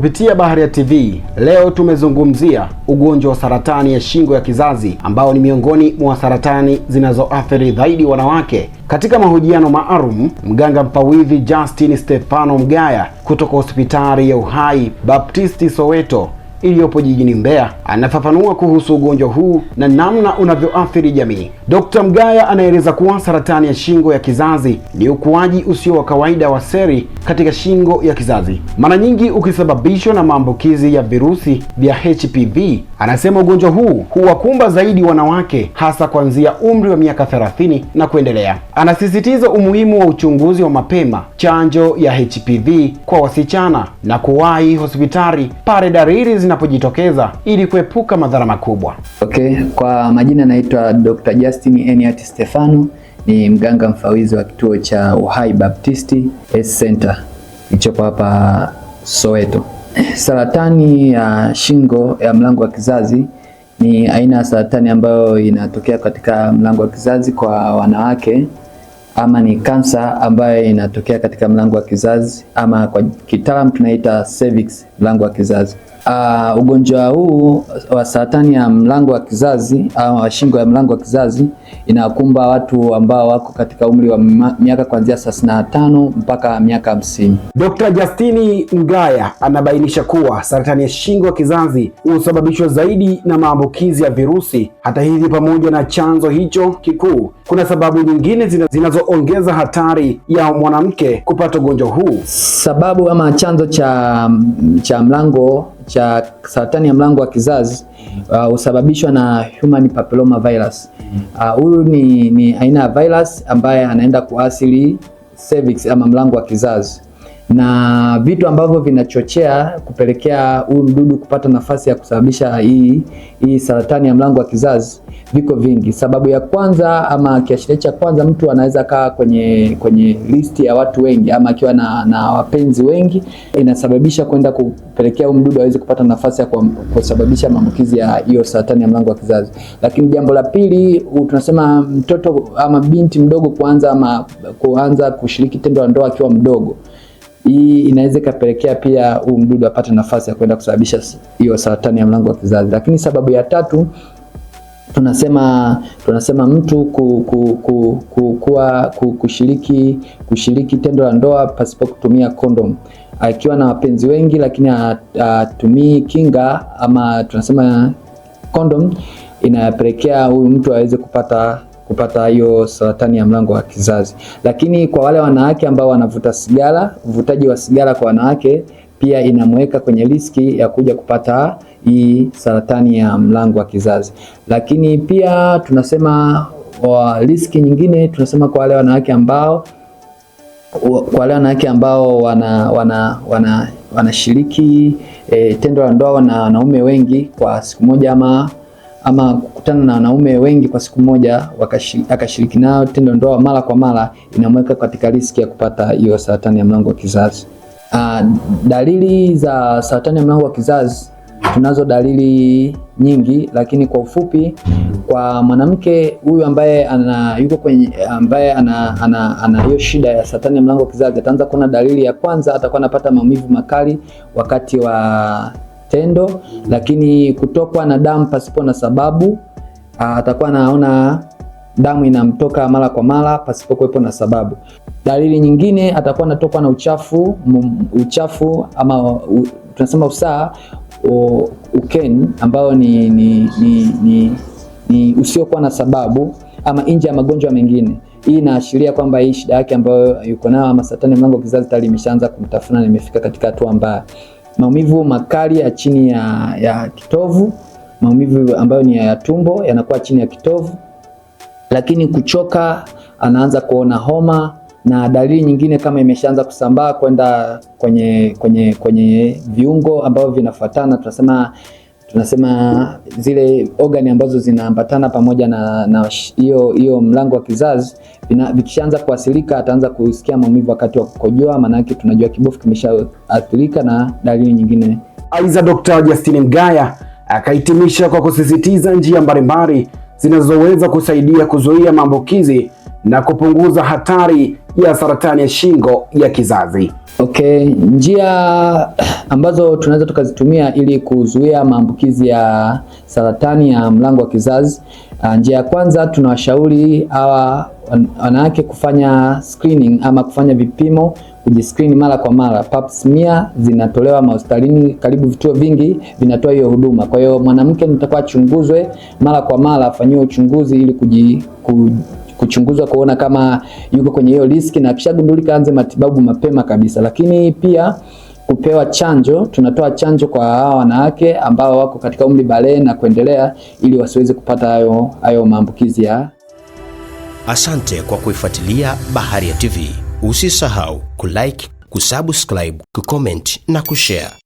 Kupitia Baharia TV, leo tumezungumzia ugonjwa wa saratani ya shingo ya kizazi ambao ni miongoni mwa saratani zinazoathiri zaidi wanawake. Katika mahojiano maalum, mganga mfawidhi Justin Stefano Mgaya kutoka hospitali ya Uhai Baptisti Soweto iliyopo jijini Mbeya anafafanua kuhusu ugonjwa huu na namna unavyoathiri jamii. Dr. Mgaya anaeleza kuwa saratani ya shingo ya kizazi ni ukuaji usio wa kawaida wa seli katika shingo ya kizazi, mara nyingi ukisababishwa na maambukizi ya virusi vya HPV. Anasema ugonjwa huu huwakumba zaidi wanawake, hasa kuanzia umri wa miaka 30 na kuendelea. Anasisitiza umuhimu wa uchunguzi wa mapema, chanjo ya HPV kwa wasichana na kuwahi hospitali pale dalili zinapojitokeza ili kuepuka madhara makubwa. Kwa majina naitwa Dr. Justin Eniat Stefano, ni mganga mfawidhi wa kituo cha Uhai Baptisti Center kilichopo hapa Soweto. Saratani ya shingo ya mlango wa kizazi ni aina ya saratani ambayo inatokea katika mlango wa kizazi kwa wanawake, ama ni kansa ambayo inatokea katika mlango wa kizazi, ama kwa kitaalamu tunaita cervix, mlango wa kizazi. Ugonjwa huu wa saratani ya mlango wa kizazi au shingo ya mlango wa kizazi inakumba watu ambao wako katika umri wa miaka kuanzia 35 mpaka miaka 50. Dr. Justini Mgaya anabainisha kuwa saratani ya shingo ya kizazi husababishwa zaidi na maambukizi ya virusi. Hata hivyo, pamoja na chanzo hicho kikuu, kuna sababu nyingine zinazoongeza hatari ya mwanamke kupata ugonjwa huu. Sababu ama chanzo cha saratani ya mlango wa kizazi husababishwa na human papilloma virus. Huyu ni aina ya virus ambaye anaenda kuathiri cervix ama mlango wa kizazi, na vitu ambavyo vinachochea kupelekea huyu mdudu kupata nafasi ya kusababisha hii saratani ya mlango wa kizazi viko vingi. Sababu ya kwanza ama kiashiria cha kwanza, mtu anaweza kaa kwenye listi ya watu wengi ama akiwa na wapenzi wengi, inasababisha kwenda kupelekea huyu mdudu aweze kupata nafasi ya kusababisha maambukizi ya hiyo saratani ya mlango wa kizazi. Lakini jambo la pili, tunasema mtoto ama binti mdogo kuanza kushiriki tendo la ndoa akiwa mdogo. Hii inaweza kapelekea pia huyu mdudu apate nafasi ya kwenda kusababisha hiyo saratani ya mlango wa kizazi. Lakini sababu ya tatu, tunasema mtu kushiriki tendo la ndoa pasipo kutumia kondom, akiwa na wapenzi wengi lakini hatumii kinga ama tunasema kondom, inapelekea huyu mtu aweze kupata hiyo saratani ya mlango wa kizazi. Lakini kwa wale wanawake ambao wanavuta sigara, uvutaji wa sigara kwa wanawake pia inamweka kwenye riski ya kuja kupata hii saratani ya mlango wa kizazi. Lakini pia tunasema riski nyingine, tunasema kwa wale wanawake ambao wanashiriki tendo la ndoa na wanaume wengi kwa siku moja, ama kukutana na wanaume wengi kwa siku moja akashiriki nao tendo ndoa mara kwa mara, inamweka katika riski ya kupata hiyo saratani ya mlango wa kizazi. Dalili za saratani ya mlango wa kizazi, tunazo dalili nyingi, lakini kwa ufupi, kwa mwanamke huyu ambaye ana hiyo shida ya saratani ya mlango wa kizazi, ataanza kuona dalili ya kwanza, atakuwa anapata maumivu makali wakati wa tendo, lakini kutokwa na damu pasipo na sababu. Atakuwa anaona damu inamtoka mara kwa mara pasipo kuwepo na sababu. Dalili nyingine, atakuwa anatokwa na uchafu ama tunasema usaa ukeni ambao ni usiokuwa na sababu ama nje ya magonjwa mengine. Hii inaashiria kwamba hii shida yake ambayo yuko nayo ama saratani ya mlango wa kizazi tayari imeshaanza kumtafuna na imefika katika hatua mbaya. Maumivu makali ya chini ya kitovu, maumivu ambayo ni ya tumbo yanakuwa chini ya kitovu, lakini kuchoka, anaanza kuona homa, na dalili nyingine kama imeshaanza kusambaa kwenda kwenye viungo ambavyo vinafuatana, tunasema zile organi ambazo zinaambatana pamoja na hiyo mlango wa kizazi, vikishaanza kuathirika, ataanza kusikia maumivu wakati wa kukojoa, maana yake tunajua kibofu kimeshaathirika na dalili nyingine. Aidha, Dr. Justin Mgaya akahitimisha kwa kusisitiza njia mbalimbali zinazoweza kusaidia kuzuia maambukizi na kupunguza hatari ya saratani ya shingo ya kizazi. Okay, njia ambazo tunaweza tukazitumia ili kuzuia maambukizi ya saratani ya mlango wa kizazi. Njia ya kwanza, tunawashauri hawa wanawake kufanya screening ama kufanya vipimo, kujiscreen mara kwa mara. Pap smear zinatolewa hospitalini, karibu vituo vingi vinatoa hiyo huduma. Kwa hiyo mwanamke nitakuwa achunguzwe mara kwa mara, afanyiwe uchunguzi ili kuchunguzwa kuona kama yuko kwenye hiyo riski, na kishagundulika anze matibabu mapema kabisa. Lakini pia kupewa chanjo, tunatoa chanjo kwa hawa wanawake ambao wako katika umri balehe na kuendelea, ili wasiweze kupata hayo maambukizi ya. Asante kwa kuifuatilia Baharia TV. Usisahau kulike, kusubscribe, kucomment na kushare.